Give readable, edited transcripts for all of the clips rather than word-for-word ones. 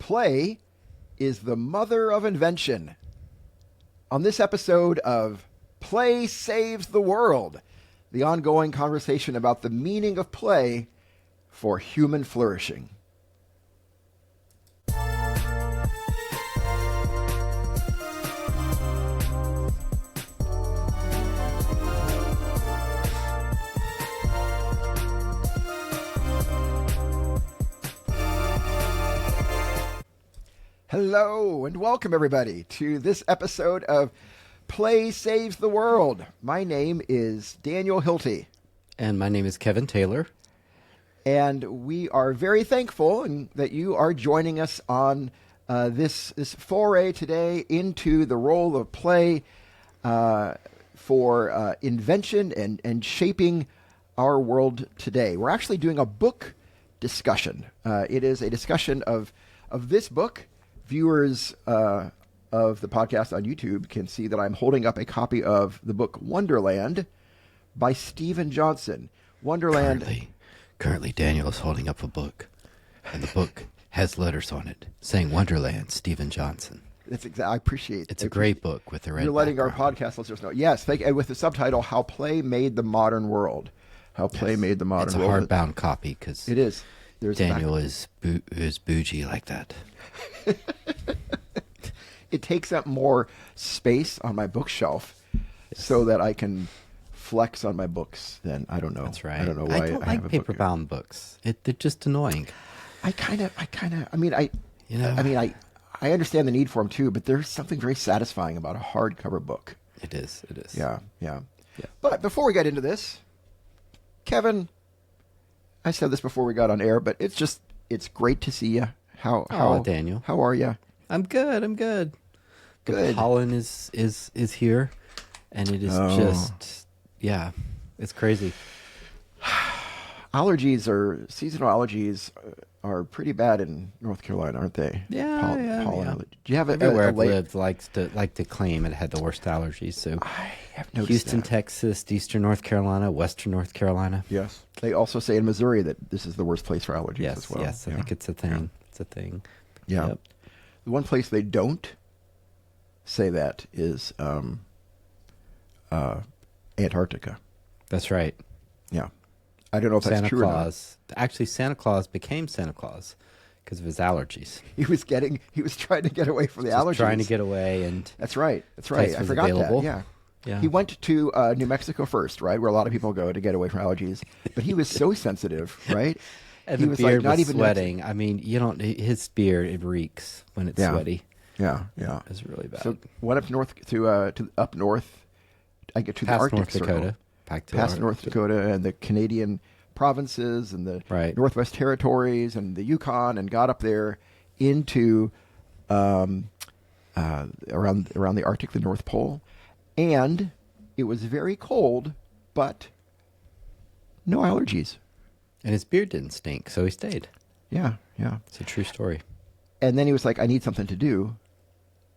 Play is the mother of invention. On this episode of Play Saves the World, the ongoing conversation about the meaning of play for human flourishing. Hello and welcome everybody to this episode of Play Saves the World. My name is Daniel Hilty. And my name is Kevin Taylor. And we are very thankful that you are joining us on this foray today into the role of play for invention and shaping our world today. We're actually doing a book discussion. It is a discussion of this book. Viewers of the podcast on YouTube can see that I'm holding up a copy of the book Wonderland by Steven Johnson. Wonderland. Currently, Daniel is holding up a book, and the book has letters on it saying Wonderland, Steven Johnson. That's I appreciate. It's a great book with a red. You're letting background. Our podcast listeners know. Yes, with the subtitle "How Play Made the Modern World." How play made the modern world. It's a hardbound copy because it is. There's Daniel is bougie like that. It takes up more space on my bookshelf so that I can flex on my books. Then I don't know. That's right. I don't know why I don't like paper-bound books. They're just annoying. I understand the need for them too, but there's something very satisfying about a hardcover book. It is. Yeah. But before we get into this, Kevin, I said this before we got on air, but it's great to see you. How Daniel? How are you? I'm good. Good. The pollen is here, and it is just it's crazy. Seasonal allergies are pretty bad in North Carolina, aren't they? Yeah. Pollen. Do you have everywhere I've lived like to claim it had the worst allergies? So I have noticed Houston, that. Texas, Eastern North Carolina, Western North Carolina. Yes. They also say in Missouri that this is the worst place for allergies as well. Yes, I think it's a thing. Yeah. It's a thing. Yeah. Yep. The one place they don't say that is Antarctica. That's right. Yeah. I don't know if that's true or not. Actually, Santa Claus became Santa Claus because of his allergies. He was trying to get away from the allergies. Trying to get away, and That's right. I forgot available. that. Yeah. Yeah. He went to New Mexico first, right, where a lot of people go to get away from allergies. But he was so sensitive, right? And he the beard not was even sweating. I mean, his beard, it reeks when it's sweaty. Yeah. It's really bad. So went up north to up north. I get to past the Arctic North Dakota, Circle. Past North Dakota and the Canadian provinces and the Northwest Territories and the Yukon, and got up there into around the Arctic, the North Pole, and it was very cold, but no allergies. And his beard didn't stink, so he stayed. Yeah. It's a true story. And then he was like, I need something to do.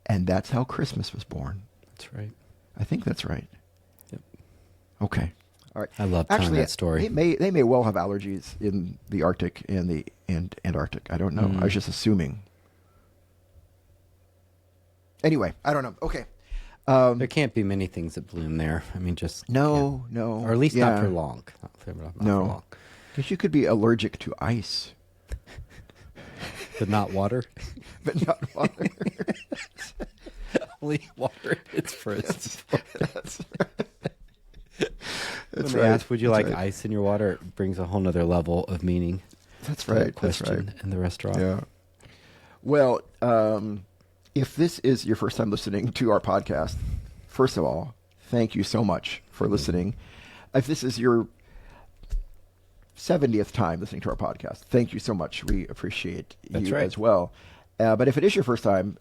And that's how Christmas was born. That's right. I think that's right. Yep. Okay. All right. I love telling that story. They may well have allergies in the Arctic and the Antarctic. I don't know. I was just assuming. Anyway, I don't know. Okay. There can't be many things that bloom there. I mean, just no, or at least not for long. Not for long. Because you could be allergic to ice, but not water. But not water. Only water. It's first. That's right. When they ask, would you like ice in your water? It brings a whole nother level of meaning. That's right. Question in the restaurant. Yeah. Well, if this is your first time listening to our podcast, first of all, thank you so much for listening. If this is your 70th time listening to our podcast, thank you so much. We appreciate you as well. But if it is your first time,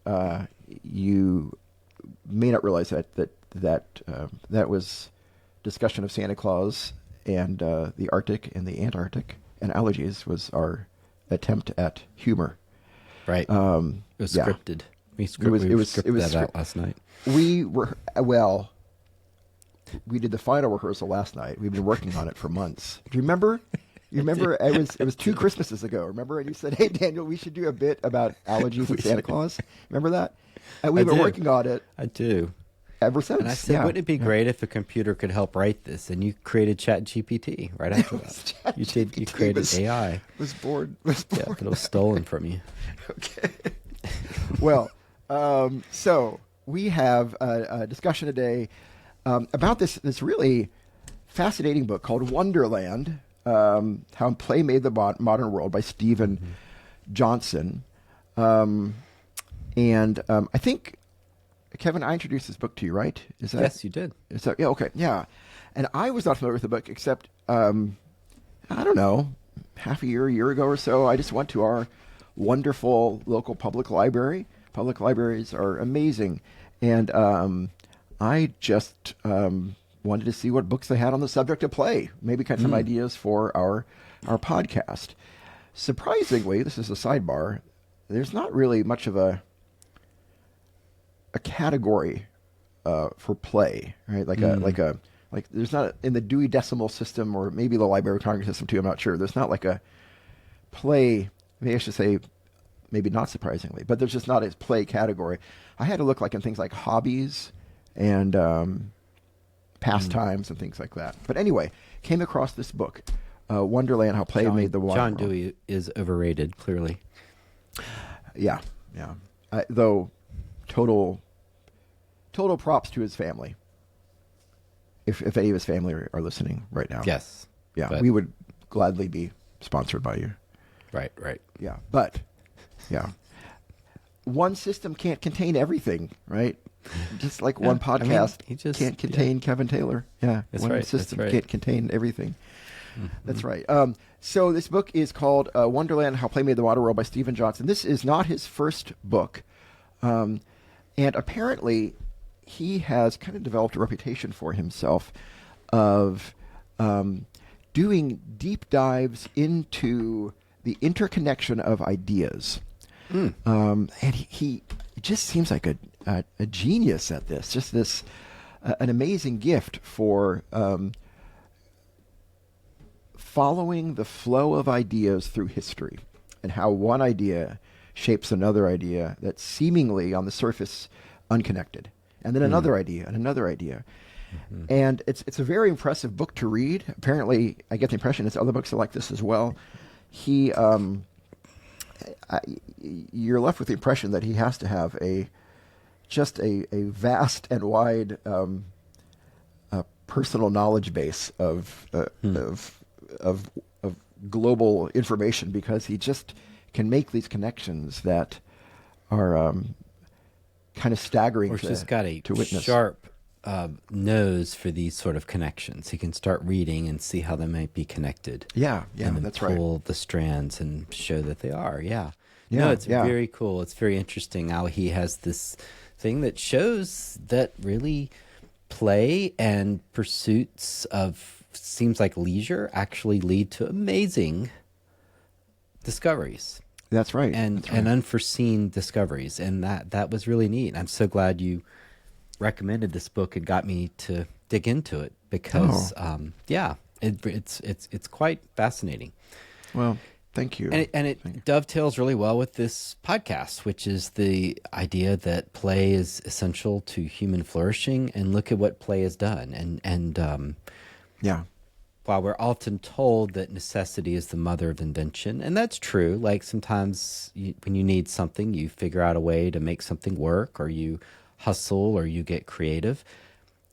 you may not realize that was discussion of Santa Claus and the Arctic and the Antarctic and allergies was our attempt at humor. Right. It was scripted. We scripted that out last night. We did the final rehearsal last night. We've been working on it for months. Do you remember? You remember it was 2 Christmases ago. Remember, and you said, "Hey, Daniel, we should do a bit about allergies and Santa Claus." Remember that? And we've been working on it I do. ever since. And I said, wouldn't it be great if a computer could help write this? And you created ChatGPT right after that. You created AI. Was born. Yeah, but it was stolen from you. Okay. Well, so we have a discussion today about this really fascinating book called Wonderland, How Play Made the Modern World by Stephen Johnson. And I think, Kevin, I introduced this book to you, right? Yes, you did. Is that, yeah, okay, yeah. And I was not familiar with the book except, I don't know, half a year ago or so, I just went to our wonderful local public library. Public libraries are amazing. And I just wanted to see what books they had on the subject of play. Maybe kind of some ideas for our podcast. Surprisingly, this is a sidebar, there's not really much of a category for play, right? Like there's not in the Dewey Decimal System, or maybe the Library of Congress system too. I'm not sure. There's not like a play. Maybe I should say, maybe not surprisingly, but there's just not a play category. I had to look like in things like hobbies and pastimes and things like that. But anyway, came across this book, Wonderland: How Play Made the Modern World. John Dewey is overrated, clearly. Yeah. Though total props to his family. If any of his family are listening right now. Yes. Yeah, we would gladly be sponsored by you. Right. Yeah, but, yeah. One system can't contain everything, right? Just like one podcast can't contain Kevin Taylor. Yeah, one system can't contain everything. Mm-hmm. That's right. So this book is called Wonderland: How Play Made the Modern World by Stephen Johnson. This is not his first book. And apparently he has kind of developed a reputation for himself of doing deep dives into the interconnection of ideas. And he just seems like a genius at this, just this, an amazing gift for following the flow of ideas through history and how one idea shapes another idea that's seemingly on the surface unconnected, and then another idea and another idea. And it's a very impressive book to read. Apparently, I get the impression it's other books are like this as well. He, you're left with the impression that he has to have a vast and wide personal knowledge base of global information, because he just can make these connections that are kind of staggering or just got a to witness. Sharp nose for these sort of connections. He can start reading and see how they might be connected. Yeah, and then that's pull the strands and show that they are. No, it's very cool. It's very interesting how he has this thing that shows that really play and pursuits of seems like leisure actually lead to amazing discoveries. That's right. And unforeseen discoveries. And that was really neat. I'm so glad you recommended this book and got me to dig into it, because it's quite fascinating. Well, thank you. And it dovetails really well with this podcast, which is the idea that play is essential to human flourishing, and look at what play has done. And while we're often told that necessity is the mother of invention, and that's true, like sometimes when you need something, you figure out a way to make something work, or you hustle, or you get creative.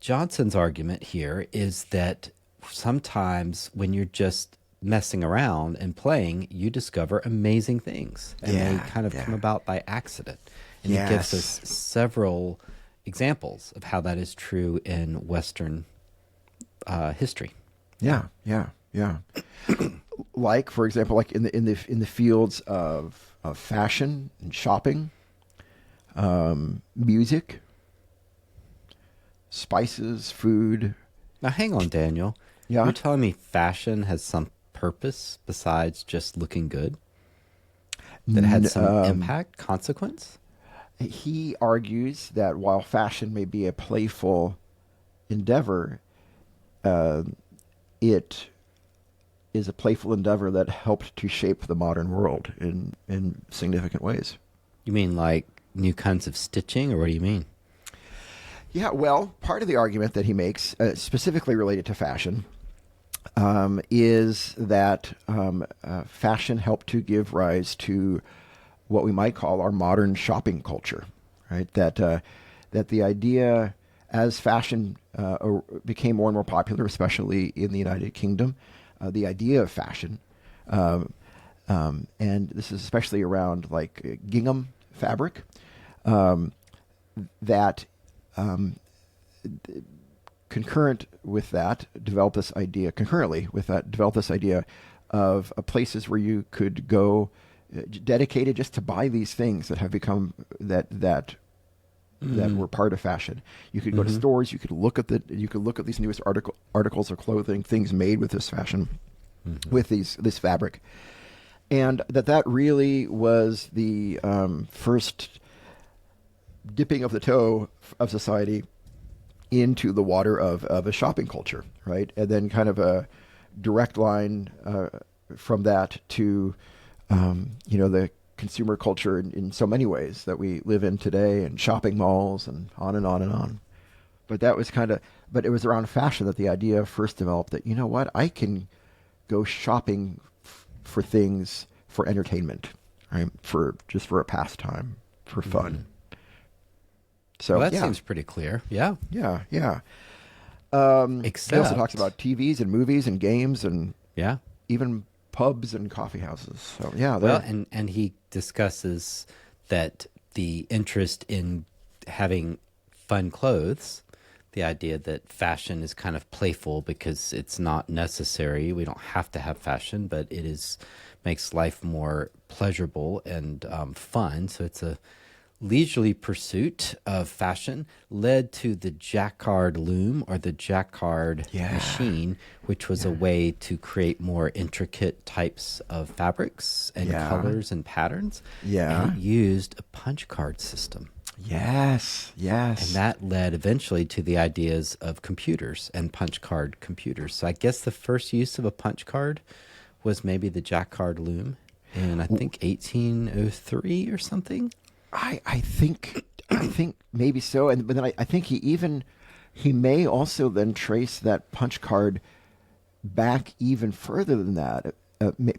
Johnson's argument here is that sometimes when you're just messing around and playing, you discover amazing things, and they kind of come about by accident. And he gives us several examples of how that is true in Western history. Yeah. Like, for example, like in the fields of fashion and shopping, music, spices, food. Now, hang on, Daniel. Yeah? You're telling me fashion has some purpose besides just looking good? That had some impact, consequence? He argues that while fashion may be a playful endeavor, it is a playful endeavor that helped to shape the modern world in significant ways. You mean like new kinds of stitching, or what do you mean? Yeah, well, part of the argument that he makes, specifically related to fashion, is that fashion helped to give rise to what we might call our modern shopping culture, right? That the idea, as fashion became more and more popular, especially in the United Kingdom, the idea of fashion, and this is especially around like gingham fabric, that concurrently with that, developed this idea of places where you could go, dedicated just to buy these things that have become that were part of fashion. You could go to stores. You could look at these newest articles of clothing, things made with this fashion, with this fabric, and that really was the first dipping of the toe of society into the water of a shopping culture, right? And then kind of a direct line from that to the consumer culture in so many ways that we live in today, and shopping malls and on and on and on. But it was around fashion that the idea first developed that, you know what, I can go shopping for things for entertainment, right? For a pastime, for fun. So that seems pretty clear. Yeah. Yeah. Except he also talks about TVs and movies and games and yeah, even pubs and coffee houses. So yeah. Well, and he discusses that the interest in having fun clothes, the idea that fashion is kind of playful because it's not necessary. We don't have to have fashion, but makes life more pleasurable and fun. So it's a leisurely pursuit of fashion led to the jacquard loom, or the jacquard machine, which was a way to create more intricate types of fabrics and colors and patterns. Yeah. And it used a punch card system. Yes. And that led eventually to the ideas of computers and punch card computers. So I guess the first use of a punch card was maybe the jacquard loom in, I think, 1803 or something. I think maybe so, but then I think he may also then trace that punch card back even further than that,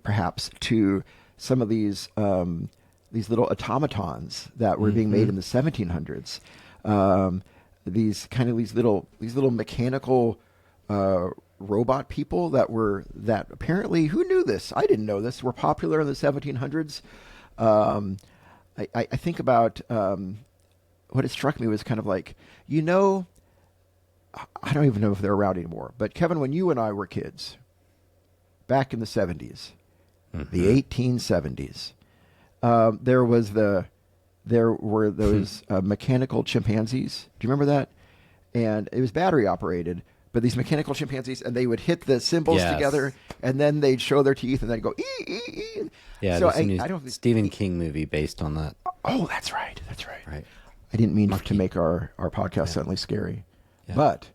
perhaps to some of these little automatons that were being made in the 1700s. These little mechanical robot people that apparently, who knew this? I didn't know this. Were popular in the 1700s. I think about what it struck me was kind of like, I don't even know if they're around anymore, but Kevin, when you and I were kids, back in the 70s, the 1870s, there were those mechanical chimpanzees. Do you remember that? And it was battery operated, but these mechanical chimpanzees, and they would hit the cymbals together, and then they'd show their teeth, and they'd go ee ee ee. Yeah, so I don't Stephen King movie based on that. Oh, that's right. Right. I didn't mean to make our podcast suddenly scary, but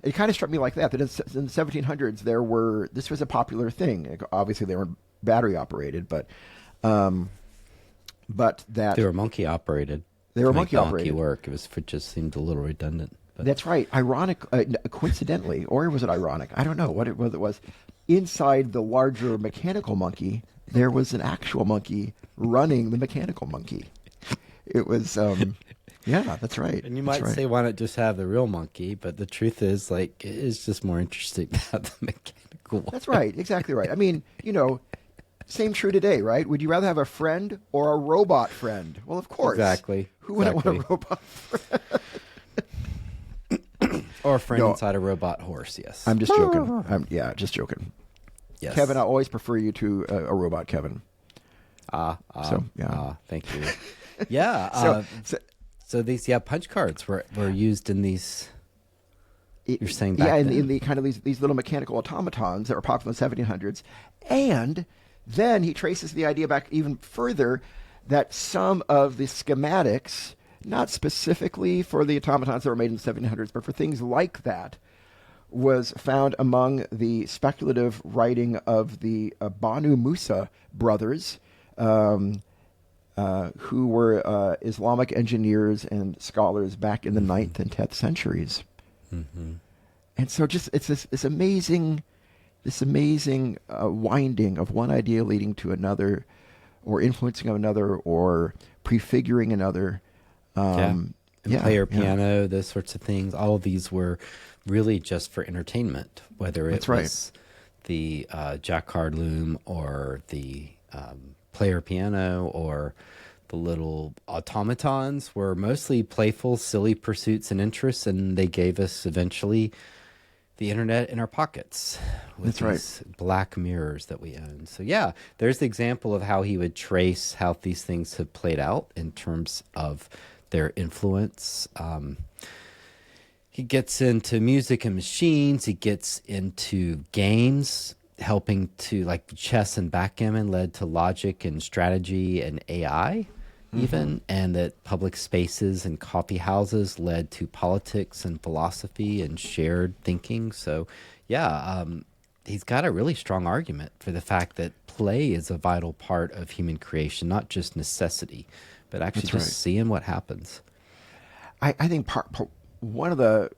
it kind of struck me like that in the 1700s this was a popular thing. Obviously, they were battery operated, but that they were monkey operated. They were monkey operated. Work. It just seemed a little redundant. But. That's right. Coincidentally, or was it ironic? I don't know what it was. Inside the larger mechanical monkey, there was an actual monkey running the mechanical monkey. It was, that's right. And you might say, why not just have the real monkey? But the truth is, it's just more interesting to have the mechanical one. That's right. Exactly right. I mean, same true today, right? Would you rather have a friend or a robot friend? Well, of course. Exactly. Who wouldn't want a robot friend? Or a friend inside a robot horse, yes. I'm just joking. Just joking. Yes. Kevin, I always prefer you to a robot, Kevin. Thank you. Yeah. So these punch cards were used in these. You're saying back then. in the kind of these little mechanical automatons that were popular in the 1700s, and then he traces the idea back even further that some of the schematics, not specifically for the automatons that were made in the 1700s, but for things like that, was found among the speculative writing of the Banu Musa brothers, who were Islamic engineers and scholars back in the ninth and 10th centuries. Mm-hmm. And so just it's this amazing winding of one idea leading to another, or influencing another, or prefiguring another. Player piano, those sorts of things. All of these were really just for entertainment, whether it was the jacquard loom or the player piano or the little automatons, were mostly playful, silly pursuits and interests, and they gave us eventually the internet in our pockets with these black mirrors that we own. So yeah, there's the example of how he would trace how these things have played out in terms of their influence. He gets into music and machines. He gets into games, helping to, like chess and backgammon led to logic and strategy and AI even, and that public spaces and coffee houses led to politics and philosophy and shared thinking. So yeah, he's got a really strong argument for the fact that play is a vital part of human creation, not just necessity, but actually just seeing what happens. I think one of the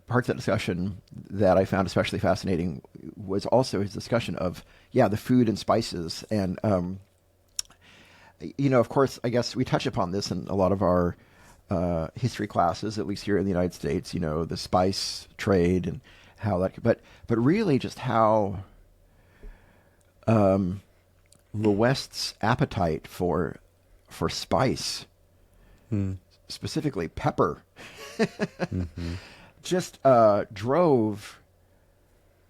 parts of that discussion that I found especially fascinating was also his discussion of, the food and spices. And, of course, I guess we touch upon this in a lot of our history classes, at least here in the United States, the spice trade and how that, but really just how the West's appetite for spice, specifically pepper, just drove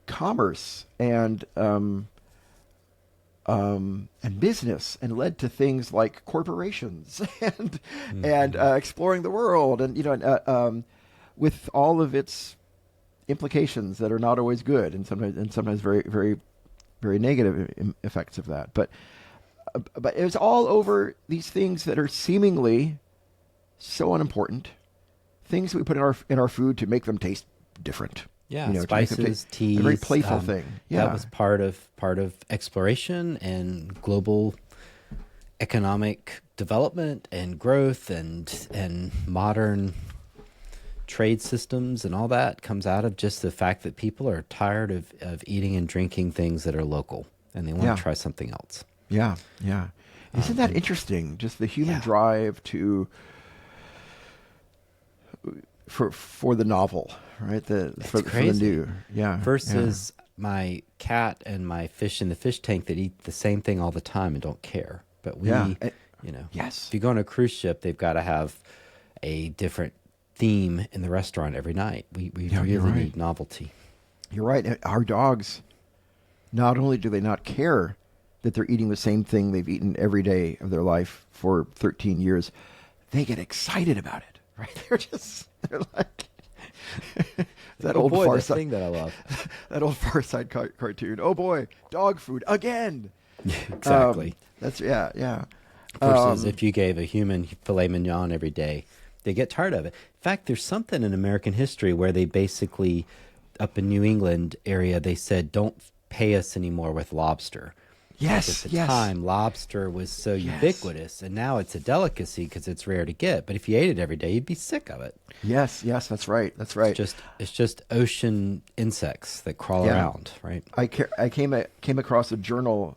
commerce and business, and led to things like corporations and exploring the world, and with all of its implications that are not always good, and sometimes very, very, very negative effects of that. But it was all over these things that are seemingly so unimportant, things that we put in our food to make them taste different. Yeah, spices, teas, a very playful thing. Yeah, that was part of exploration and global economic development and growth, and modern trade systems, and all that comes out of just the fact that people are tired of eating and drinking things that are local, and they want to try something else. Yeah. Isn't that interesting? Just the human drive for the novel, right? For the new. Yeah. Versus my cat and my fish in the fish tank that eat the same thing all the time and don't care. But we, if you go on a cruise ship, they've got to have a different theme in the restaurant every night. We really need novelty. You're right. Our dogs, not only do they not care that they're eating the same thing they've eaten every day of their life for 13 years, they get excited about it, right? They're like that old Far Side thing that I love. That old Far Side cartoon. Oh boy, dog food again. Exactly. Versus if you gave a human filet mignon every day, they get tired of it. In fact, there's something in American history where they basically, up in New England area, they said, don't pay us anymore with lobster. Yes, at the time, lobster was so ubiquitous, and now it's a delicacy because it's rare to get. But if you ate it every day, you'd be sick of it. Yes, that's right. It's just ocean insects that crawl around, right? I came across a journal,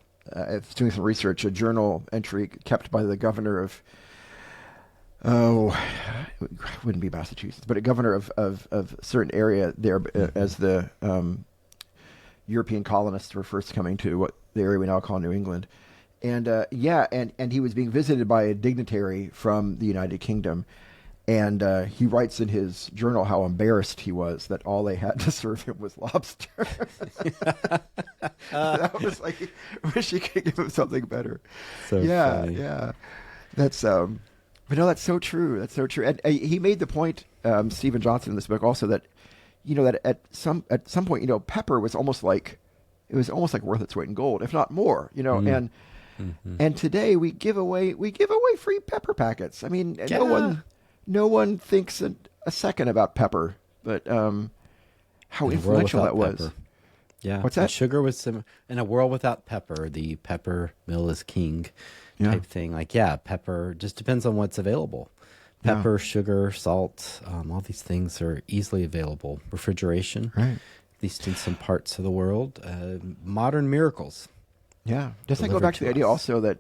doing some research, a journal entry kept by the governor of, it wouldn't be Massachusetts, but a governor of a certain area there, as the European colonists were first coming to what the area we now call New England. And and he was being visited by a dignitary from the United Kingdom. And he writes in his journal how embarrassed he was that all they had to serve him was lobster. That was like, I wish he could give him something better. So funny. Yeah. That's but no, that's so true. That's so true. And he made the point, Stephen Johnson, in this book also, that that at some point, pepper was almost like worth its weight in gold, if not more. And today we give away free pepper packets. I mean, no one thinks a second about pepper, but how In a world influential that without was. pepper. Yeah. What's And that? sugar was in a world without pepper, the pepper mill is king Yeah. type thing. Like, yeah, pepper just depends on what's available. Yeah. Pepper, sugar, salt, all these things are easily available. Refrigeration, Right. at least in some parts of the world. Modern miracles. Yeah. Doesn't that go Delivered back to the to idea us. also that,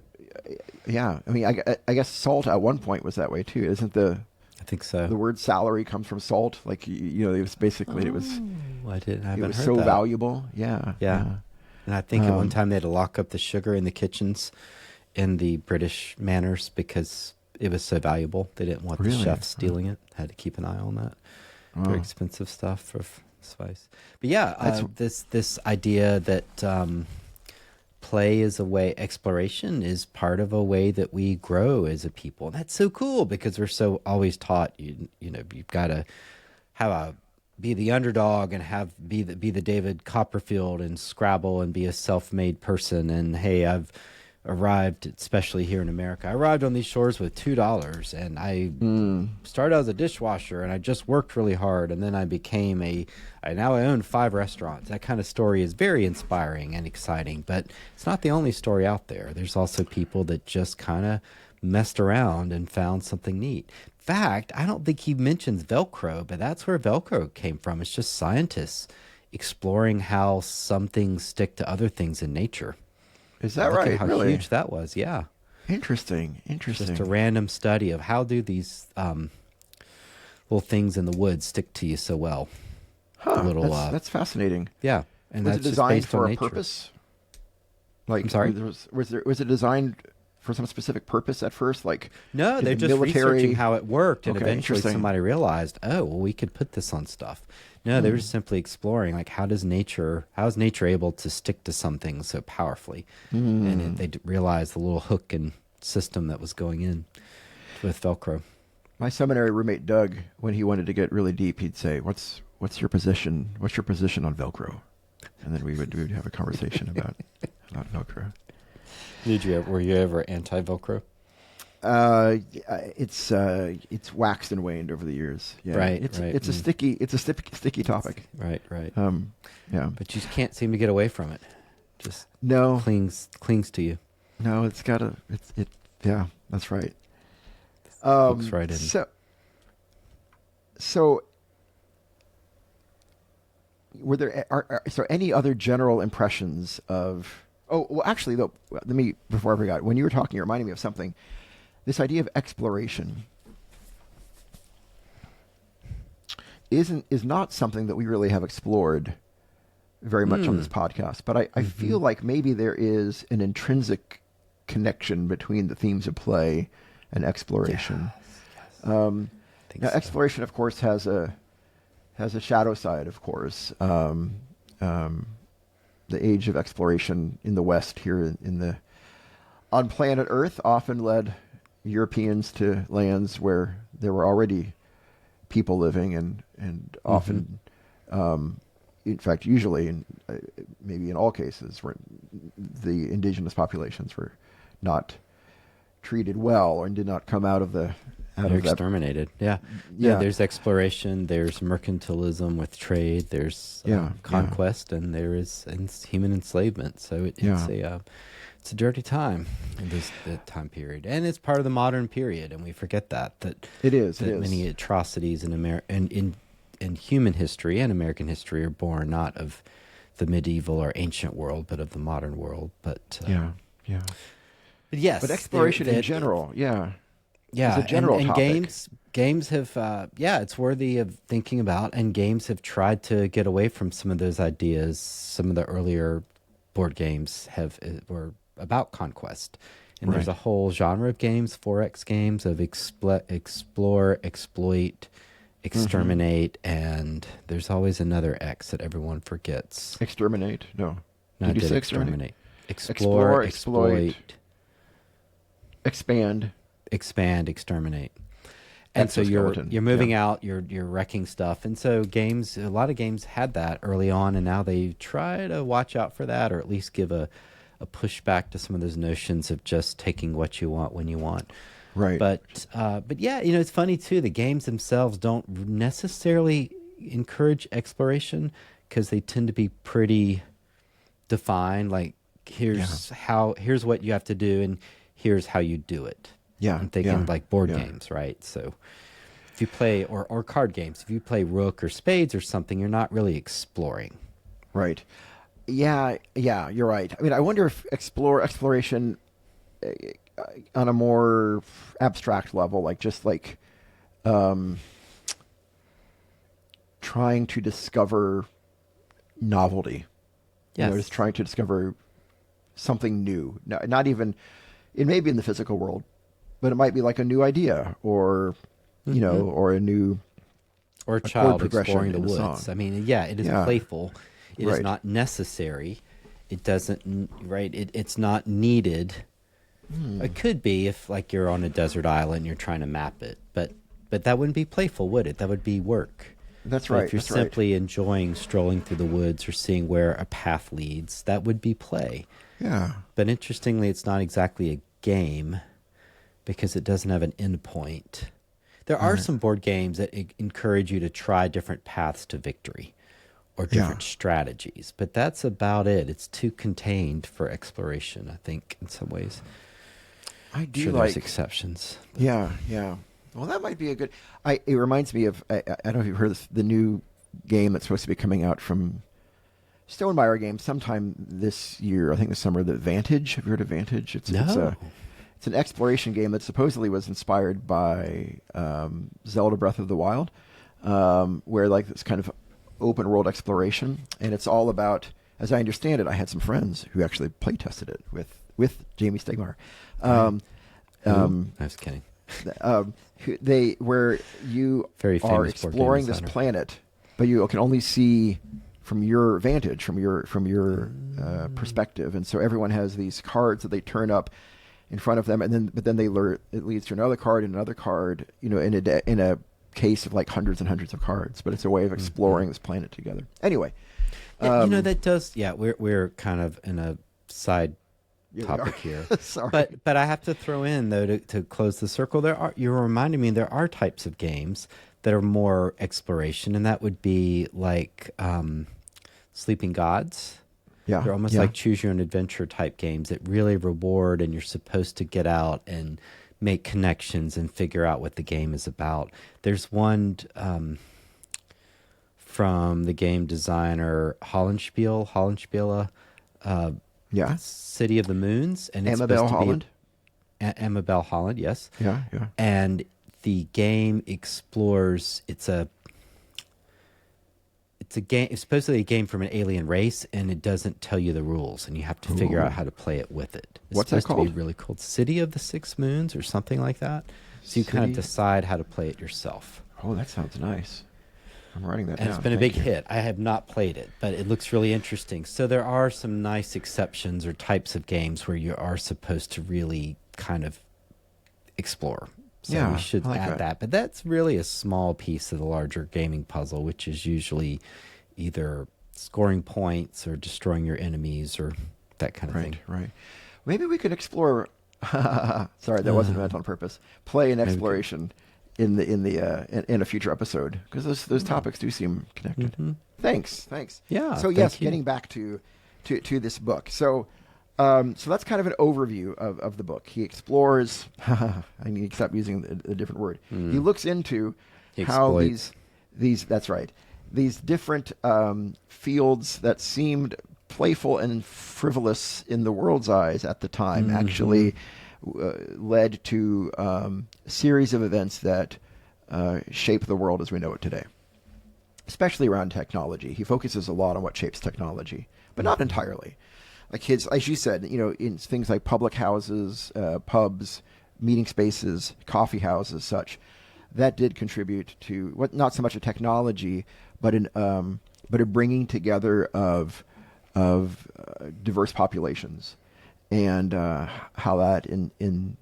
yeah, I mean, I guess salt at one point was that way too. Isn't the I think so. word salary comes from salt? Like, it was basically, it was I haven't heard so that. valuable. Yeah. Yeah. And I think at one time they had to lock up the sugar in the kitchens in the British manors because it was so valuable. They didn't want the Really? chefs stealing it. Had to keep an eye on that. Oh. Very expensive stuff for spice. But yeah, this idea that play is a way, exploration is part of a way that we grow as a people. And that's so cool because we're so always taught, you've got to be the underdog and be the David Copperfield and Scrabble and be a self-made person. And hey, I've arrived, especially here in America, I arrived on these shores with $2 and I started as a dishwasher and I just worked really hard. And then I became now I own 5 restaurants. That kind of story is very inspiring and exciting, but it's not the only story out there. There's also people that just kind of messed around and found something neat. In fact, I don't think he mentions Velcro, but that's where Velcro came from. It's just scientists exploring how some things stick to other things in nature. Is that Look right? at how Really? huge that was. Yeah. Interesting. Just a random study of how do these little things in the woods stick to you so well. Huh. Little, That's fascinating. Yeah. And Was that's it just designed based for on a nature. purpose? Like, I'm sorry? Was it designed for some specific purpose at first? Like, No, did they're the just researching how it worked, and Okay, eventually interesting. somebody realized, oh, well, we could put this on stuff. No, they were just simply exploring, like, how is nature able to stick to something so powerfully? And they realized the little hook and system that was going in with Velcro. My seminary roommate Doug, when he wanted to get really deep, he'd say, "What's your position? What's your position on Velcro?" And then we would have a conversation about Velcro. Were you ever anti-Velcro? It's waxed and waned over the years. Yeah. Right, It's right. a sticky topic. Right. Yeah. But you just can't seem to get away from it. Just No. clings to you. No, it's gotta. Yeah, that's right. Hooks right in. So were there so any other general impressions of? Oh, well, actually, though, before I forgot, when you were talking, you reminded me of something. This idea of exploration is not something that we really have explored very much on this podcast. But I feel like maybe there is an intrinsic connection between the themes of play and exploration. Yes. Now, so. exploration, of course, has a shadow side. Of course, the age of exploration in the West here on planet Earth often led Europeans to lands where there were already people living, and often, in fact, usually, and maybe in all cases, where the indigenous populations were not treated well or did not come out of the They're exterminated. Yeah. Yeah. There's exploration. There's mercantilism with trade. There's conquest, and there is human enslavement. So it's a dirty time in that time period, and it's part of the modern period. And we forget that it is. Many atrocities in human history and American history are born not of the medieval or ancient world, but of the modern world. But But yes, but exploration in general, yeah, is a general and topic. games have, it's worthy of thinking about, and games have tried to get away from some of those ideas. Some of the earlier board games were about conquest, and there's a whole genre of games, 4X games of explore, exploit, exterminate, and there's always another X that everyone forgets. Exterminate? No. No, Did you say exterminate? Explore, exploit, expand, exterminate. And so you're moving out, you're wrecking stuff. And so a lot of games had that early on, and now they try to watch out for that, or at least give a pushback to some of those notions of just taking what you want when you want. Right. But yeah, it's funny too, the games themselves don't necessarily encourage exploration because they tend to be pretty defined. Like here's what you have to do, and here's how you do it. Yeah, I'm thinking like board games, right? So if you play or card games, if you play Rook or Spades or something, you're not really exploring. Right. Yeah, you're right. I mean, I wonder if exploration on a more abstract level, like just like trying to discover novelty. Yes. You know, just trying to discover something new. Not even, it may be in the physical world, but it might be like a new idea or, you know, or a new... Or a child exploring the woods. I mean, it is playful. It is not necessary. It doesn't, right? It's not needed. It could be if, like, you're on a desert island and you're trying to map it, but that wouldn't be playful, would it? That would be work. That's But right. if you're simply enjoying strolling through the woods or seeing where a path leads, that would be play. Yeah. But interestingly, it's not exactly a game because it doesn't have an endpoint. There are some board games that encourage you to try different paths to victory or different strategies, but that's about it. It's too contained for exploration, I think, in some ways. I do sure like... there's exceptions. Yeah. Well, that might be a good... it reminds me of... I don't know if you've heard of the new game that's supposed to be coming out from Stonemeyer Games sometime this year. I think this summer. The Vantage. Have you heard of Vantage? It's an exploration game that supposedly was inspired by Zelda Breath of the Wild, where like this kind of open world exploration, and it's all about, as I understand it, I had some friends who actually play tested it with Jamie Stegmaier. I was kidding. Where you Very are famous board game exploring this designer. planet, but you can only see from your vantage, from your perspective, and so everyone has these cards that they turn up in front of them, and then it leads to another card and another card, you know, in a case of like hundreds and hundreds of cards. But it's a way of exploring this planet together. Anyway, you know, that does. Yeah, we're kind of in a side topic here. Sorry, but I have to throw in though to close the circle. You're reminding me there are types of games that are more exploration, and that would be like Sleeping Gods. Yeah, They're almost like choose your own adventure type games that really reward, and you're supposed to get out and make connections and figure out what the game is about. There's one from the game designer Hollenspiele, City of the Moons, and it's Amabel Holland. Amabel Holland, yes. Yeah. And the game explores. It's a game. It's supposedly a game from an alien race, and it doesn't tell you the rules, and you have to figure out how to play it with it. It's What's that supposed called? to be really cool. City of the Six Moons, or something like that. So you kind of decide how to play it yourself. Oh, that sounds nice. I'm writing that down. And it's been a big hit. I have not played it, but it looks really interesting. So there are some nice exceptions or types of games where you are supposed to really kind of explore. So we should add that. But that's really a small piece of the larger gaming puzzle, which is usually either scoring points or destroying your enemies or that kind of thing. Right. Maybe we could explore... Sorry, that wasn't meant on purpose. Play and exploration in a future episode, because those topics do seem connected. Thanks. Yeah. So yes, getting back to this book. So that's kind of an overview of the book. He explores. I need to stop using a different word. He looks into how these. That's right. These different fields that seemed playful and frivolous in the world's eyes at the time actually led to a series of events that shape the world as we know it today, especially around technology. He focuses a lot on what shapes technology, but not entirely. Like as you said, you know, in things like public houses, pubs, meeting spaces, coffee houses, such, that did contribute to not so much a technology, but a bringing together of diverse populations, and how that in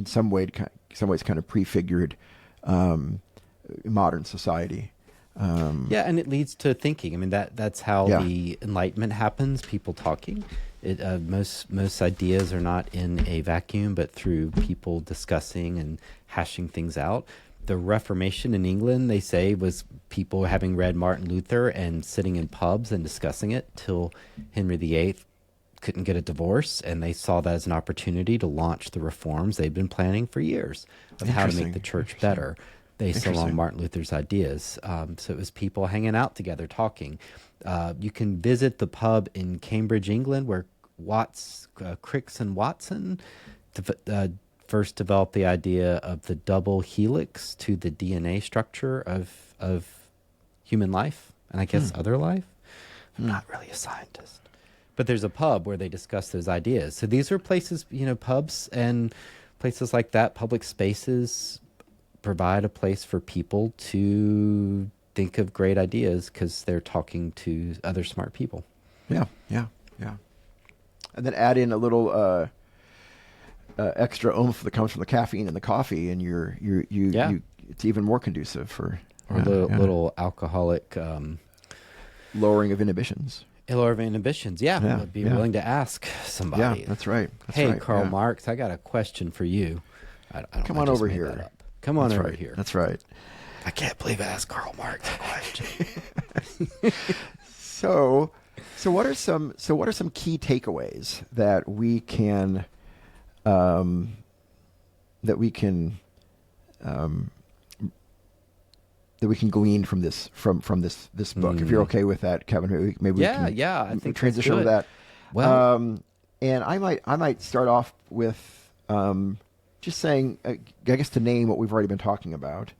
some ways kind of prefigured modern society. And it leads to thinking. I mean, that's how the Enlightenment happens. People talking. Most ideas are not in a vacuum, but through people discussing and hashing things out. the Reformation in England, they say, was people having read Martin Luther and sitting in pubs and discussing it till Henry VIII couldn't get a divorce, and they saw that as an opportunity to launch the reforms they'd been planning for years of how to make the church better based along Martin Luther's ideas. So it was people hanging out together, talking. You can visit the pub in Cambridge, England, where Crick and Watson first developed the idea of the double helix to the DNA structure of human life, and I guess other life. I'm not really a scientist. But there's a pub where they discuss those ideas. So these are places, pubs and places like that, public spaces, provide a place for people to think of great ideas because they're talking to other smart people. Yeah. And then add in a little extra oomph that comes from the caffeine and the coffee, and it's even more conducive for little alcoholic lowering of inhibitions. I'd be willing to ask somebody. Yeah, that's right. Hey, Karl Marx, I got a question for you. Come on over here. Come on over here. That's right. I can't believe I asked Karl Marx a question. So what are some key takeaways that we can glean from this book? If you're okay with that, Kevin, maybe we can I think transition to that. Well, and I might start off with just saying, I guess, to name what we've already been talking about.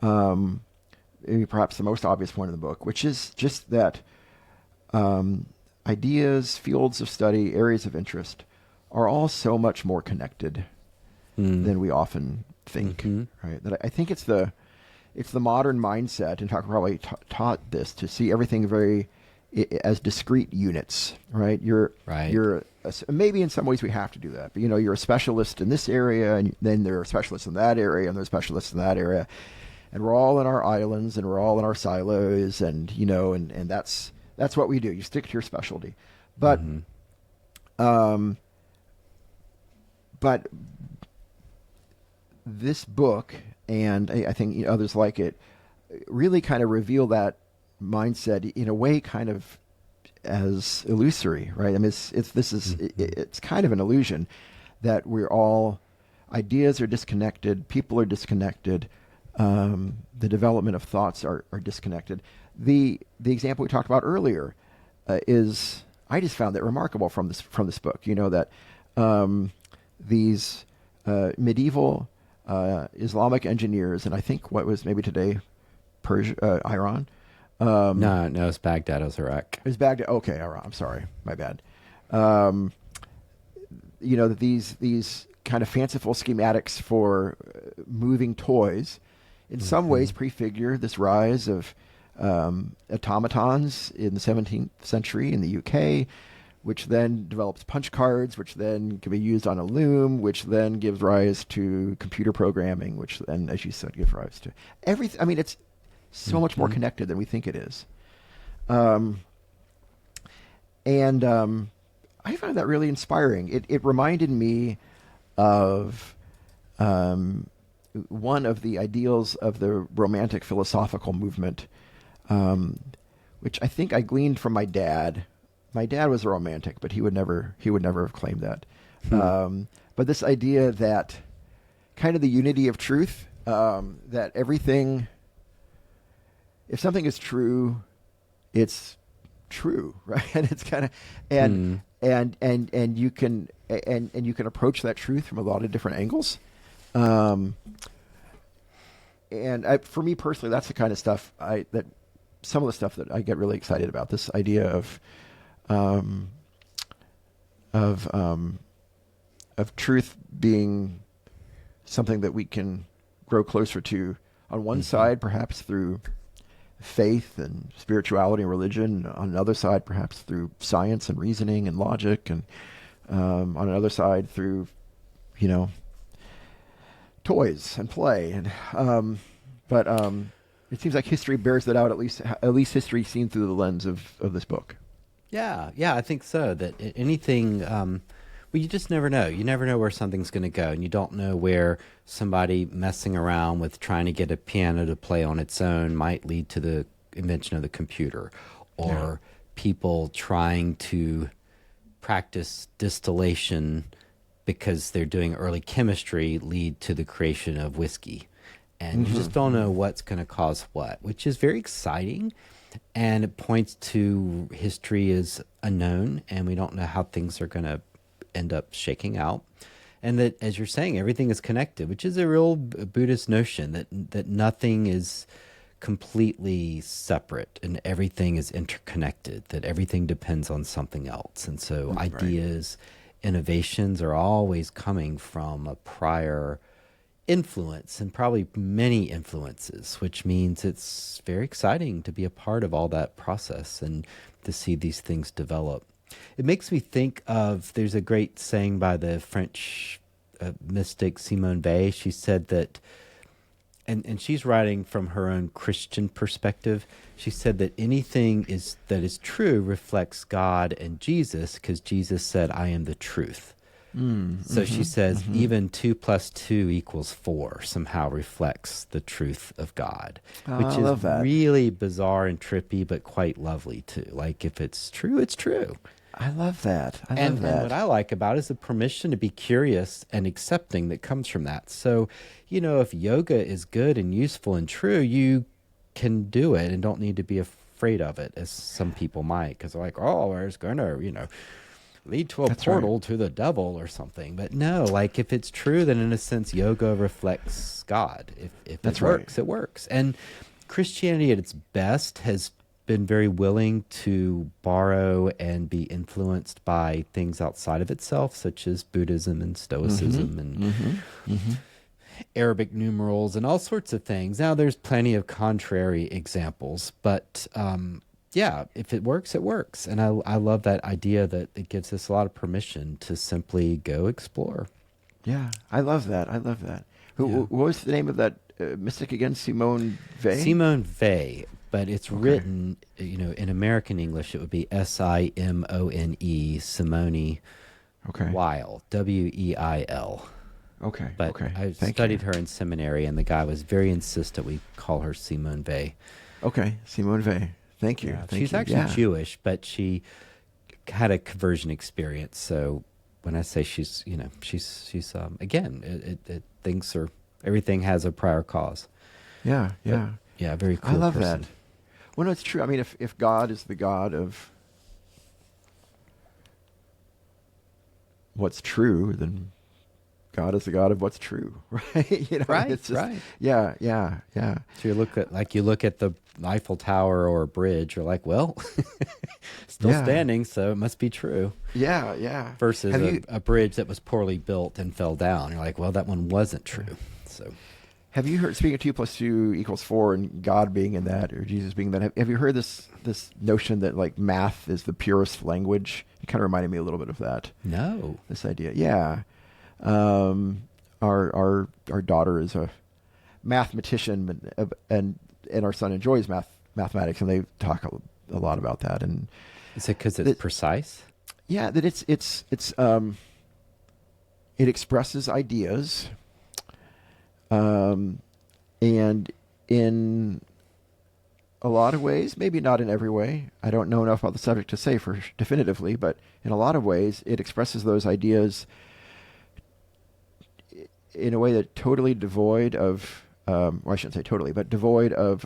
Maybe perhaps the most obvious point in the book, which is just that ideas, fields of study, areas of interest are all so much more connected than we often think. Right? That I think it's the modern mindset, and Tucker probably taught this, to see everything as discrete units. Right? You're maybe in some ways we have to do that, but you're a specialist in this area, and then there are specialists in that area, and there are specialists in that area, and we're all in our islands, and we're all in our silos, and and that's what we do. You stick to your specialty, but but this book, and I think others like it, really kind of reveal that mindset in a way kind of as illusory, right? I mean, it's kind of an illusion that ideas are disconnected, people are disconnected, the development of thoughts are disconnected. The example we talked about earlier is, I just found that remarkable from this book. That these medieval Islamic engineers, and I think what was maybe today Persia, Iran. No, it's Baghdad. It was Iraq. It was Baghdad. Okay, Iran. I'm sorry, my bad. That these kind of fanciful schematics for moving toys, in some ways prefigure this rise of automatons in the 17th century in the UK, which then develops punch cards, which then can be used on a loom, which then gives rise to computer programming, which then, as you said, gives rise to everything. I mean, it's so much more connected than we think it is. And I found that really inspiring. It reminded me of one of the ideals of the Romantic philosophical movement, which I think I gleaned from my dad. My dad was a Romantic, but he would never have claimed that. But this idea that kind of the unity of truth, that everything, if something is true, it's true, right? And it's kind of and you can approach that truth from a lot of different angles. And for me personally, that's the kind of stuff some of the stuff that I get really excited about. This idea of truth being something that we can grow closer to, on one side, perhaps through faith and spirituality and religion, on another side, perhaps through science and reasoning and logic, and on another side through, toys and play. And but it seems like history bears that out, at least history seen through the lens of this book. Yeah, I think so. That anything, Well, you just never know. You never know where something's going to go, and you don't know where somebody messing around with trying to get a piano to play on its own might lead to the invention of the computer, or people trying to practice distillation because they're doing early chemistry lead to the creation of whiskey. And you just don't know what's going to cause what, which is very exciting. And it points to history is unknown, and we don't know how things are going to end up shaking out. And that, as you're saying, everything is connected, which is a real Buddhist notion that nothing is completely separate and everything is interconnected, that everything depends on something else. And so ideas, innovations are always coming from a prior influence, and probably many influences, which means it's very exciting to be a part of all that process and to see these things develop. It makes me think of, there's a great saying by the French mystic Simone Weil. She said that, and she's writing from her own Christian perspective. She said that anything that is true reflects God and Jesus, because Jesus said, "I am the truth." So she says even 2 + 2 = 4 somehow reflects the truth of God, which is really bizarre and trippy, but quite lovely too. Like, if it's true, it's true. I love that. And what I like about it is the permission to be curious and accepting that comes from that. So, if yoga is good and useful and true, you can do it and don't need to be afraid of it, as some people might, because they're like, oh, it's going to, lead to a portal to the devil or something. But no, like, if it's true, then in a sense, yoga reflects God. If it works, it works. And Christianity at its best has been very willing to borrow and be influenced by things outside of itself, such as Buddhism and Stoicism and Arabic numerals and all sorts of things. Now, there's plenty of contrary examples, but if it works, it works. And I love that idea that it gives us a lot of permission to simply go explore. Yeah, I love that. What was the name of that mystic again? Simone Weil? Simone Weil, but it's written, in American English, it would be Simone, Simone Weil, Weil. Okay. But I studied her in seminary, and the guy was very insistent we call her Simone Weil. Okay, Simone Weil. Thank you. Yeah, she's actually Jewish, but she had a conversion experience. So when I say she's again, everything has a prior cause. Yeah. Very cool. I love person. that. Well, no, it's true. I mean, if God is the God of what's true, then God is the God of what's true, right? Right, it's just, right. Yeah. So you look at the Eiffel Tower or a bridge, you're like, well, still standing, so it must be true. Yeah. Versus a bridge that was poorly built and fell down. You're like, well, that one wasn't true. So, have you heard, speaking of 2 + 2 = 4 and God being in that, or Jesus being in that, have you heard this notion that, like, math is the purest language? It kind of reminded me a little bit of that. No. This idea. Yeah. Our daughter is a mathematician, and our son enjoys mathematics, and they talk a lot about that. And is it because it's precise? Yeah, that it expresses ideas, and in a lot of ways, maybe not in every way. I don't know enough about the subject to say for definitively, but in a lot of ways, it expresses those ideas in a way that totally devoid of, well, I shouldn't say totally, but devoid of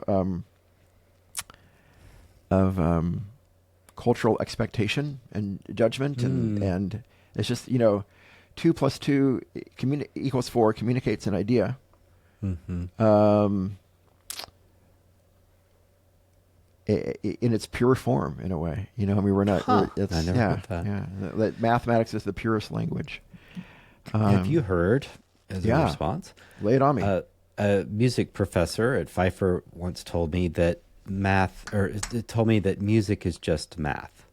cultural expectation and judgment, and it's just 2 + 2 = 4 communicates an idea. In its pure form, in a way. I mean, we're not. I never heard that. Yeah, mathematics is the purest language. Have you heard, as a response? Lay it on me. A music professor at Pfeiffer once told me that music is just math.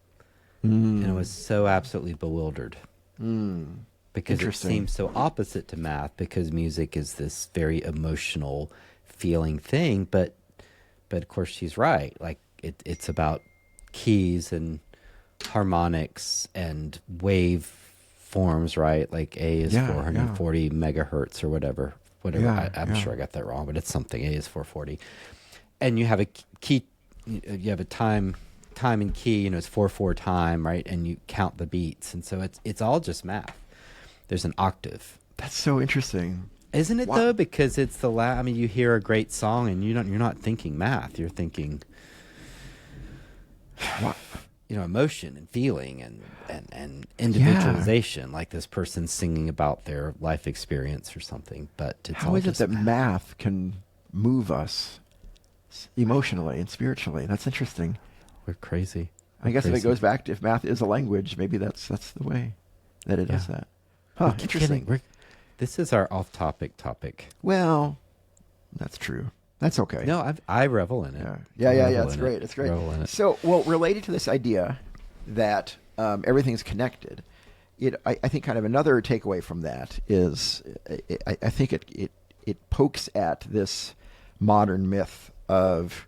And I was so absolutely bewildered. Because it seems so opposite to math, because music is this very emotional, feeling thing. But of course, she's right. Like, it's about keys and harmonics and wave forms, right? Like A is Yeah, 440 megahertz or whatever. Whatever. Yeah, I'm sure I got that wrong, but it's something. A is 440. And you have a key, you have a time and key, it's 4/4 time, right? And you count the beats. And so it's all just math. There's an octave. That's so interesting. Isn't it Wow. though? Because it's I mean, you hear a great song and you're not thinking math. You're thinking, Wow. Emotion and feeling and individualization, like this person singing about their life experience or something. But it's How is it that math can move us emotionally and spiritually? That's interesting. We're crazy. I guess if it goes back to, if math is a language, maybe that's the way that it does that. Huh, interesting. This is our off-topic topic. Well, that's true. That's okay. No, I revel in it. Yeah. It's great. It's great. So, well, related to this idea that everything's connected, I think kind of another takeaway from that is I think it pokes at this modern myth of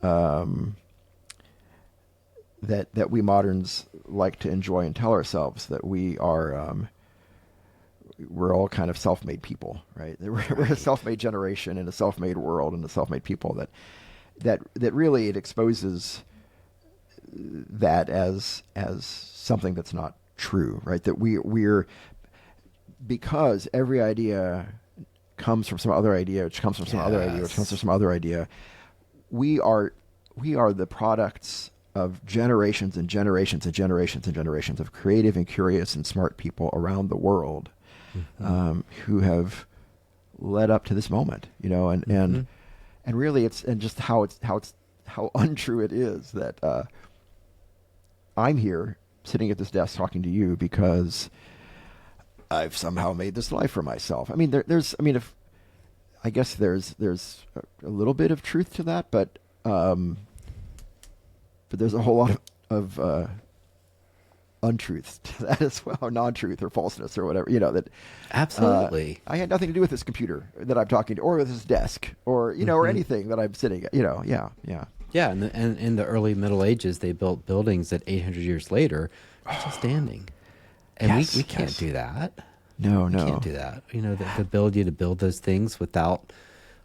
that we moderns like to enjoy and tell ourselves that we are we're all kind of self-made people, right? We're a self-made generation in a self-made world and a self-made people that really it exposes that as something that's not true, right? That we're because every idea comes from some other idea, which comes from some other idea, which comes from some other idea. We are the products of generations and generations and generations and generations of creative and curious and smart people around the world. Who have led up to this moment, and really it's just how untrue it is that I'm here sitting at this desk talking to you because I've somehow made this life for myself. I mean, I guess there's a little bit of truth to that, but there's a whole lot of untruths to that as well, non-truth or falseness or whatever, that absolutely. I had nothing to do with this computer that I'm talking to, or with this desk, or or anything that I'm sitting at. Yeah. And in the early Middle Ages, they built buildings that 800 years later are still standing, and we can't do that. No, we can't do that. The ability to build those things without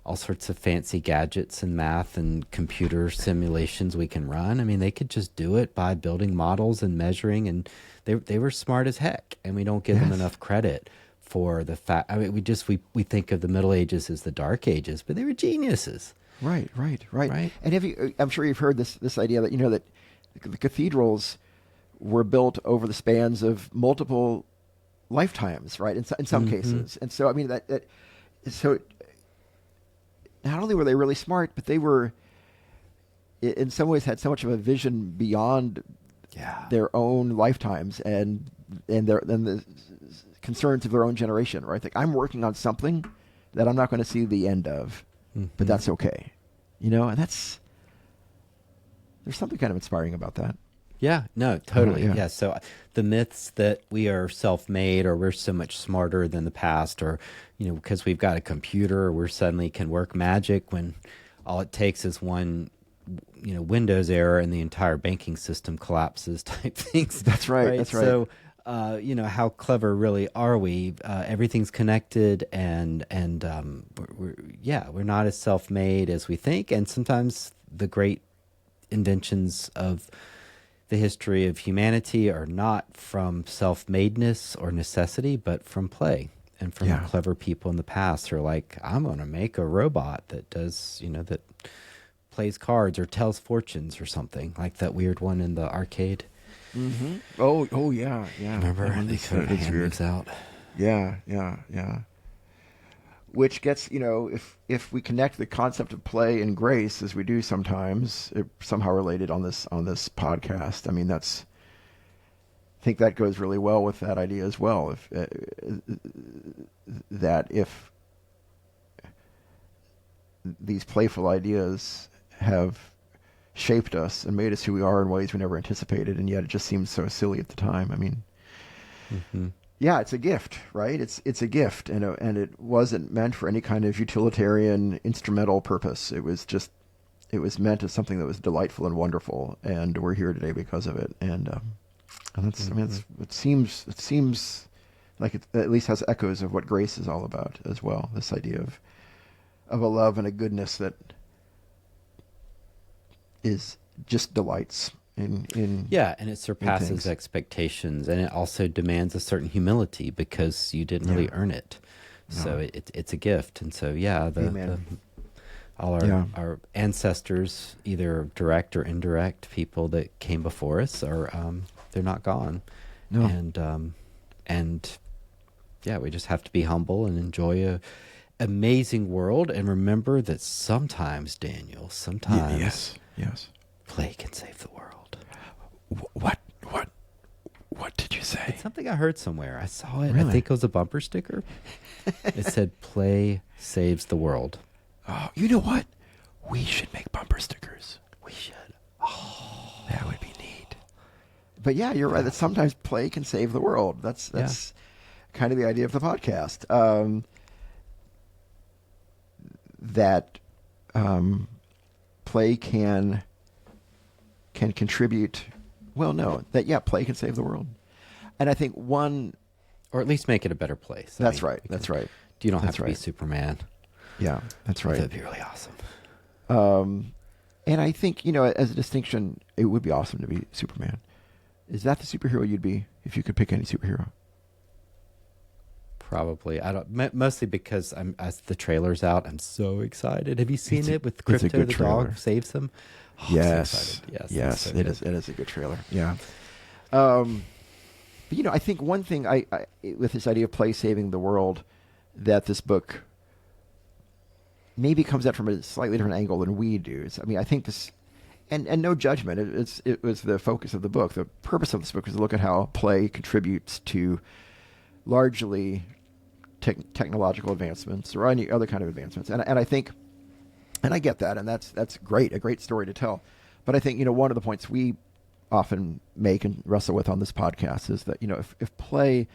all sorts of fancy gadgets and math and computer simulations we can run. I mean, they could just do it by building models and measuring, and they were smart as heck, and we don't give them enough credit for the fact. I mean, we think of the Middle Ages as the Dark Ages, but they were geniuses. Right. And I'm sure you've heard this idea that that the cathedrals were built over the spans of multiple lifetimes, right? In some cases, and so I mean so. Not only were they really smart, but they were, in some ways, had so much of a vision beyond their own lifetimes and the concerns of their own generation, right? Like, I'm working on something that I'm not going to see the end of, but that's okay, and there's something kind of inspiring about that. Yeah, no, totally. Yeah. So the myths that we are self-made or we're so much smarter than the past, or, because we've got a computer, or we suddenly can work magic when all it takes is one, Windows error and the entire banking system collapses type things. That's right. That's right. So, how clever really are we? Everything's connected and we're not as self-made as we think. And sometimes the great inventions of the history of humanity are not from self-madeness or necessity, but from play and from clever people in the past who are like, I'm going to make a robot that does, that plays cards or tells fortunes or something, like that weird one in the arcade. Mm-hmm. Oh, yeah. Remember? They put hands out. Yeah. Which gets, if we connect the concept of play and grace as we do sometimes, it somehow related on this podcast. I mean, I think that goes really well with that idea as well. If these playful ideas have shaped us and made us who we are in ways we never anticipated, and yet it just seems so silly at the time. I mean. Yeah, it's a gift, right? It's a gift, and it wasn't meant for any kind of utilitarian instrumental purpose. It was meant as something that was delightful and wonderful, and we're here today because of it. And that's, it seems like it at least has echoes of what grace is all about as well. This idea of a love and a goodness that is just delights in Yeah, and it surpasses things. expectations, and it also demands a certain humility because you didn't really earn it. So No. it's a gift, and so yeah, Amen. all our ancestors, either direct or indirect people that came before us, are they're not gone, No. and yeah, we just have to be humble and enjoy a amazing world, and remember that sometimes, Daniel, sometimes Yes. play can save the world. What did you say? It's something I heard somewhere. I saw it. Really? I think it was a bumper sticker. It said, "Play saves the world." Oh, you know what? We should make bumper stickers. We should. That would be neat. But yeah, you're right. That sometimes play can save the world. That's kind of the idea of the podcast. That play can contribute. Well, no, that play can save the world. And I think one, Or at least make it a better place. that's right. That's right. You don't have That's to be right. Superman. Yeah, that's right. That'd be really awesome. And I think, as a distinction, it would be awesome to be Superman. Is that the superhero you'd be if you could pick any superhero? Probably. I don't. Mostly because as the trailer's out, I'm so excited. Have you seen it with it's a Crypto good the trailer. dog saves him? Oh, I'm Yes. so excited. Yes, so it good. is. It is a good trailer. Yeah. But I think one thing I with this idea of play saving the world, that this book maybe comes at from a slightly different angle than we do. I think this, and no judgment. It was the focus of the book. The purpose of this book is to look at how play contributes to largely technological advancements or any other kind of advancements. And I think, and I get that, and that's great, a great story to tell. But I think one of the points we often make and wrestle with on this podcast is that if play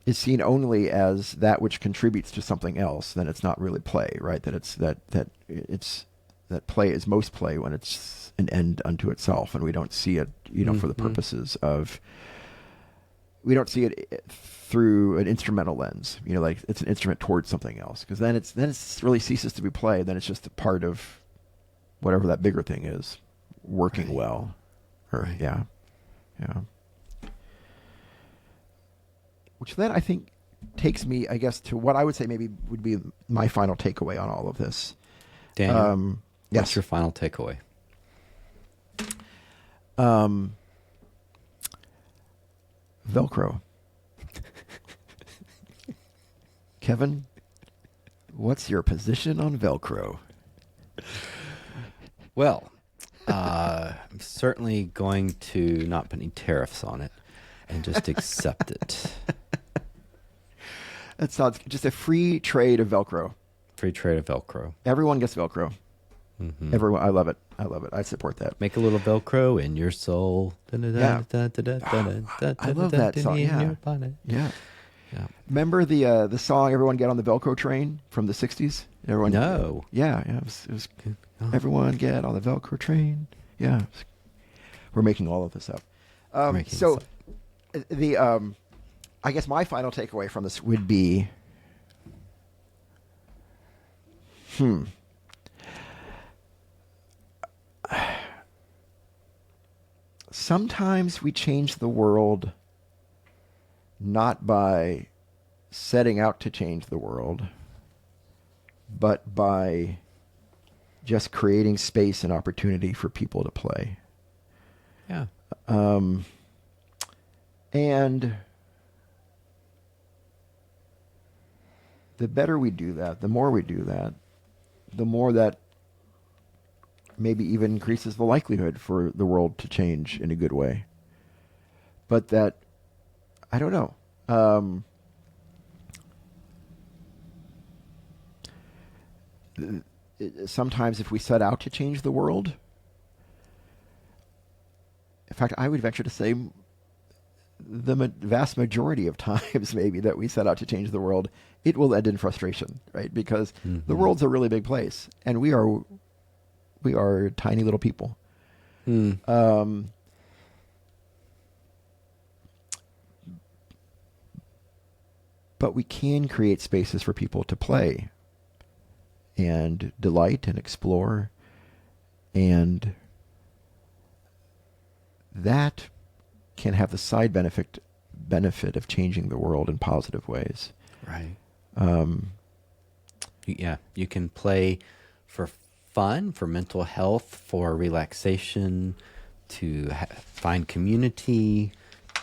is seen only as that which contributes to something else, then it's not really play, right? That it's that play is most play when it's an end unto itself, and we don't see it, for the purposes of. We don't see it through an instrumental lens, like it's an instrument towards something else, because then it really ceases to be play. Then it's just a part of whatever that bigger thing is working well. Right. Yeah. Which then I think takes me, I guess, to what I would say maybe would be my final takeaway on all of this. Daniel, yes. what's your final takeaway? Velcro. Kevin, what's your position on Velcro? Well, I'm certainly going to not put any tariffs on it and just accept it. That sounds just a free trade of Velcro. Free trade of Velcro. Everyone gets Velcro. Mm-hmm. Everyone, I love it. I support that. Make a little Velcro in your soul. I love that song. Yeah. Remember the song "Everyone Get on the Velcro Train" from the '60s? Everyone. No. Yeah. It was Everyone get on the Velcro train. Yeah. We're making all of this up. I guess my final takeaway from this would be, sometimes we change the world not by setting out to change the world, but by just creating space and opportunity for people to play. Yeah. And the better we do that, the more we do that, the more that maybe even increases the likelihood for the world to change in a good way. But that, I don't know. Sometimes if we set out to change the world, in fact, I would venture to say the vast majority of times maybe that we set out to change the world, it will end in frustration, right? Because the world's a really big place, and we are tiny little people. but we can create spaces for people to play and delight and explore, and that can have the side benefit of changing the world in positive ways. Right. You can play for fun, for mental health, for relaxation, to find community,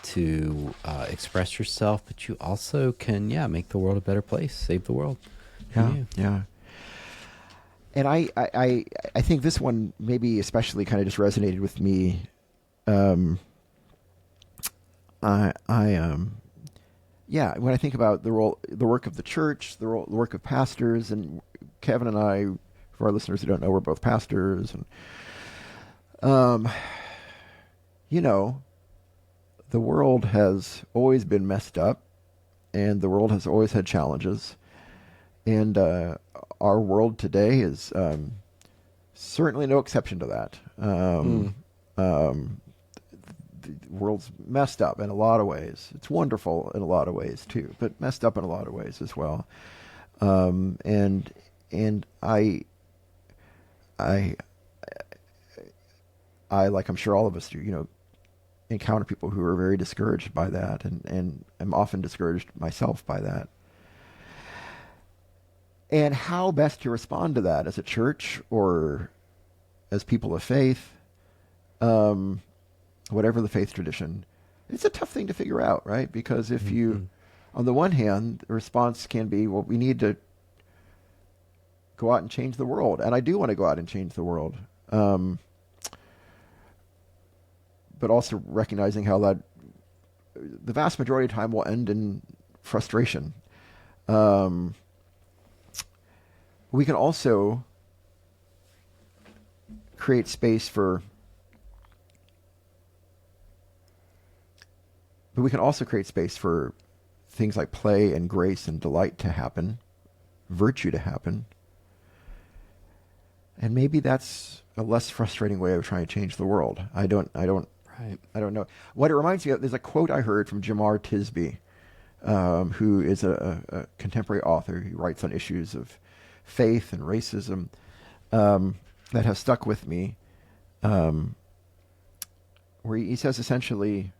to express yourself, but you also can, make the world a better place, save the world. Yeah. And I think this one maybe especially kind of just resonated with me. When I think about the work of the church, the work of pastors, and Kevin and I, for our listeners who don't know, we're both pastors, and the world has always been messed up, and the world has always had challenges, and our world today is certainly no exception to that. The world's messed up in a lot of ways. It's wonderful in a lot of ways too, but messed up in a lot of ways as well. And I like I'm sure all of us do, encounter people who are very discouraged by that, and I'm often discouraged myself by that. And how best to respond to that as a church or as people of faith, whatever the faith tradition, it's a tough thing to figure out, right? Because if you, on the one hand, the response can be, well, we need to go out and change the world. And I do want to go out and change the world. But also recognizing how that the vast majority of time will end in frustration. We can also create space for things like play and grace and delight to happen, virtue to happen. And maybe that's a less frustrating way of trying to change the world. I don't know. What it reminds me of, there's a quote I heard from Jamar Tisby, who is a contemporary author. He writes on issues of faith and racism, that has stuck with me, where he says essentially,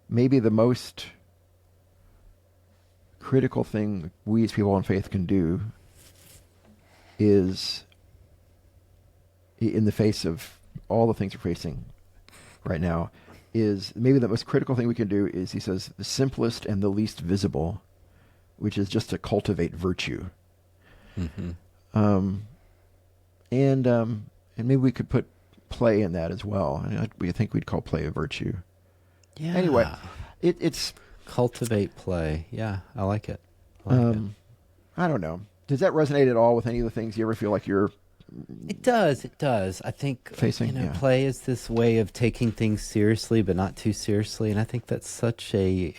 maybe the most critical thing we as people in faith can do is, in the face of all the things we're facing right now, is maybe the most critical thing we can do is, he says, the simplest and the least visible, which is just to cultivate virtue. And maybe we could put play in that as well. I think we'd call play a virtue. Yeah. Anyway, it's cultivate play. Yeah, I like it. I don't know. Does that resonate at all with any of the things you ever feel like you're? It does. I think facing play is this way of taking things seriously, but not too seriously, and I think that's such a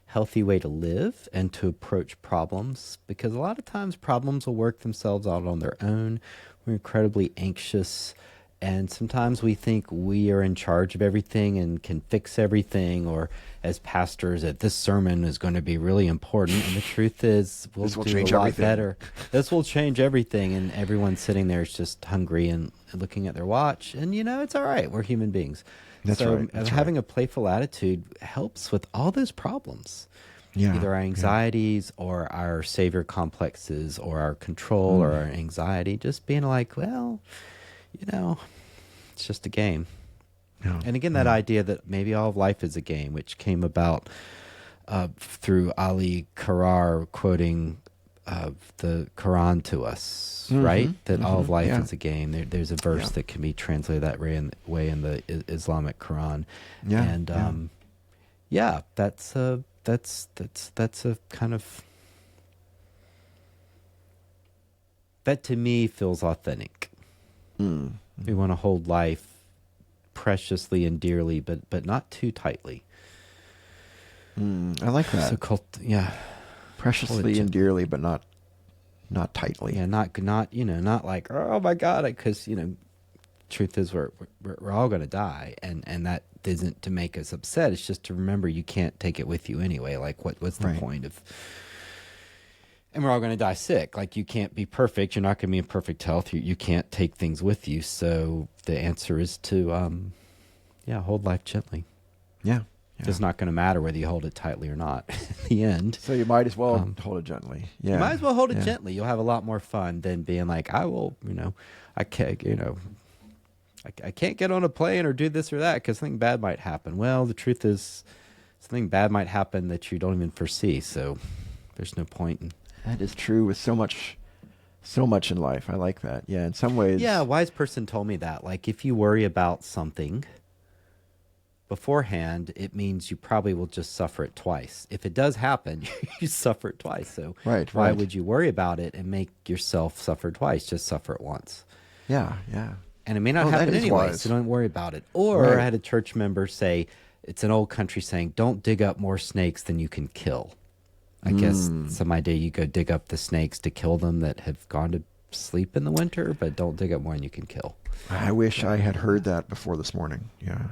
healthy way to live and to approach problems, because a lot of times problems will work themselves out on their own. We're incredibly anxious, and sometimes we think we are in charge of everything and can fix everything, or as pastors that this sermon is going to be really important, and the truth is we'll do a lot better. This will change everything, and everyone sitting there is just hungry and looking at their watch, and it's all right. We're human beings. That's right. Having a playful attitude helps with all those problems. Yeah. Either our anxieties or our savior complexes or our control or our anxiety. Just being like, well, it's just a game. Yeah. And again, that idea that maybe all of life is a game, which came about through Ali Karar quoting the Quran to us, right? That all of life is a game. There's a verse that can be translated that way in the Islamic Quran. Yeah. And that's a kind of, that to me feels authentic. We want to hold life preciously and dearly, but not too tightly. I like that. So preciously and dearly, but not tightly. Yeah, not like, oh my God, because truth is we're all going to die, and that isn't to make us upset. It's just to remember you can't take it with you anyway. Like what's the point of? And we're all going to die sick. Like you can't be perfect. You're not going to be in perfect health. You can't take things with you. So the answer is to hold life gently. Yeah. It's not going to matter whether you hold it tightly or not in the end. So you might as well hold it gently. Yeah. You might as well hold it gently. You'll have a lot more fun than being like, I will, I can't, I can't get on a plane or do this or that because something bad might happen. Well, the truth is something bad might happen that you don't even foresee. So there's no point. That is true with so much in life. I like that. Yeah. In some ways. Yeah. A wise person told me that. Like if you worry about something beforehand, it means you probably will just suffer it twice. If it does happen, you suffer it twice. So why would you worry about it and make yourself suffer twice? Just suffer it once. Yeah, yeah. And it may not happen anyway, so don't worry about it. Or I had a church member say, it's an old country saying, don't dig up more snakes than you can kill. I guess some idea you go dig up the snakes to kill them that have gone to sleep in the winter, but don't dig up more than you can kill. I wish I had heard that before this morning. Yeah.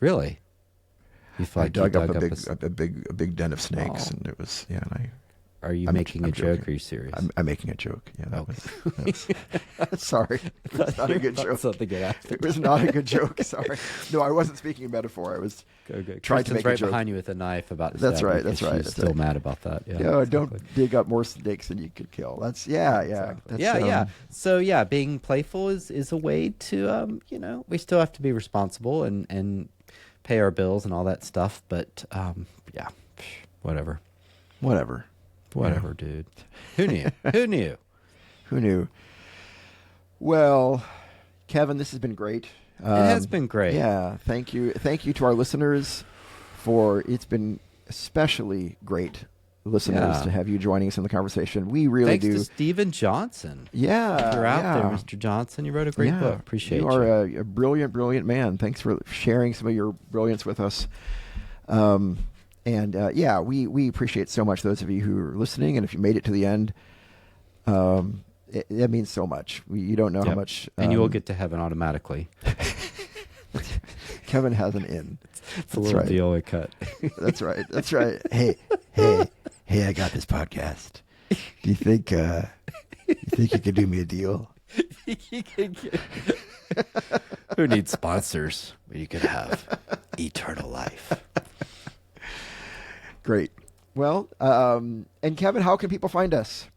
Really? You feel like I dug up a big den of snakes, and it was Are you making a joke? Or are you serious? I'm making a joke. Yeah. That was sorry. It was not a good joke. Something good after. It was not a good joke. Sorry. No, I wasn't speaking in metaphor. I was trying to make a joke. Behind you with a knife about to That's stab right. you That's right. She's still mad about that. Yeah. No, exactly. Don't dig up more snakes than you could kill. That's Exactly. That's, So being playful is a way to we still have to be responsible and pay our bills and all that stuff, but whatever. Whatever, dude. Who knew? Who knew? Well, Kevin, this has been great. It has been great. Yeah, thank you to our listeners it's been especially great, listeners, to have you joining us in the conversation. We really do. Thanks to Stephen Johnson. Yeah, you're out there, Mr. Johnson. You wrote a great book. Appreciate you. You are a brilliant man. Thanks for sharing some of your brilliance with us. We appreciate so much those of you who are listening, and if you made it to the end, that means so much. You don't know how much. And you will get to heaven automatically. Kevin has an in. It's a little deal we cut. That's right. Hey, I got this podcast. Do you think you could do me a deal? Who needs sponsors? You could have eternal life. Great. Well, and Kevin, how can people find us?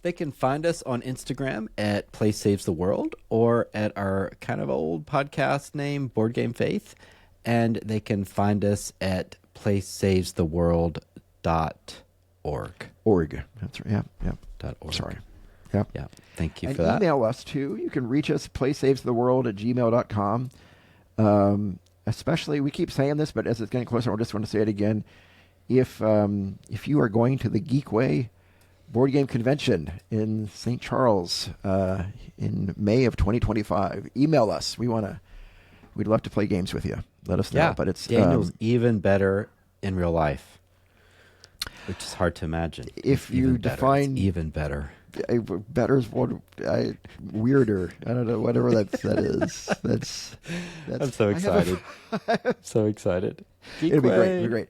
They can find us on Instagram at Play Saves the World, or at our kind of old podcast name, Board Game Faith. And they can find us at playsavestheworld.org. That's right. Yeah. .org. Sorry. Yep. Yeah. Thank you and for that. Email us too. You can reach us playsavestheworld@gmail.com. Especially, we keep saying this, but as it's getting closer, I just want to say it again. If you are going to the Geekway Board Game Convention in St. Charles in May of 2025, email us. We'd love to play games with you. Let us know. Yeah, but it's Daniel's even better in real life, which is hard to imagine. If you define even better. Better is weirder. I don't know, whatever that is. That's I'm so excited. I'm so excited. It'll be great.